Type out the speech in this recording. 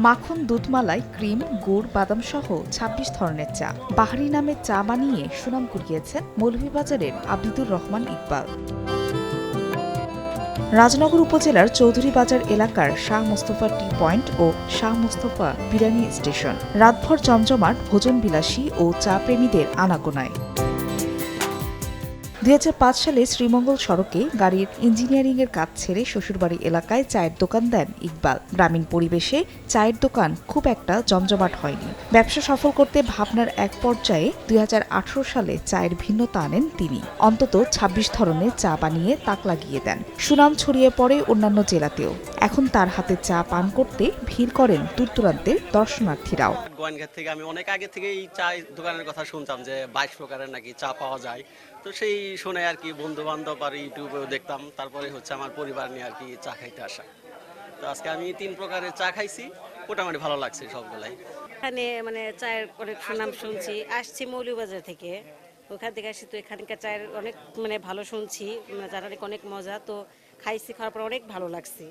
মাখন, দুধমালাই, ক্রিম, গুড়, বাদাম সহ ২৬ ধরনের চা। বাহারি নামে চা বানিয়ে সুনাম কুড়িয়েছেন মৌলভীবাজারের আবিদুর রহমান ইকবাল। রাজনগর উপজেলার চৌধুরী বাজার এলাকার শাহ মোস্তফা টি পয়েন্ট ও শাহ মোস্তফা বিরিয়ানি স্টেশন রাতভর জমজমাট ভোজনবিলাসী ও চা প্রেমীদের আনাগোনায়। ২০০৫ সালে শ্রীমঙ্গল সড়কে গাড়ির ইঞ্জিনিয়ারিংয়ের কাজ ছেড়ে শ্বশুরবাড়ি এলাকায় চায়ের দোকান দেন ইকবাল। গ্রামীণ পরিবেশে চায়ের দোকান খুব একটা জমজমাট হয়নি। ব্যবসা সফল করতে ভাবনার এক পর্যায়ে ২০১৮ সালে চায়ের ভিন্নতা আনেন তিনি। অন্তত ২৬ ধরনের চা বানিয়ে তাক লাগিয়ে দেন। সুনাম ছড়িয়ে পড়ে অন্যান্য জেলাতেও। এখন তার হাতে চা পান করতে ভিড় করেন দূরদূরান্তের দর্শনার্থীরাও। গোয়াইনঘাট থেকে আমি অনেক আগে থেকে এই চা দোকানের কথা শুনতাম যে ২২ প্রকারের নাকি চা পাওয়া যায়। তো সেই শুনে আর কি বন্ধু বান্ধব আর ইউটিউবেও দেখতাম, তারপরে হচ্ছে আমার পরিবার নিয়ে আর কি চা খাইতে আসা। তো আজকে আমি ৩ প্রকারের চা খাইছি, মোটামুটি ভালো লাগছে সবগুলাই। এখানে চায়ের অনেক সুনাম শুনছি, আসছি মৌলভীবাজার থেকে, ওখান থেকে আসছি। তো এখানকার চায়ের অনেক ভালো শুনছি, চাটা অনেক মজা। তো খাইছি, খাওয়ার পর অনেক ভালো লাগছে।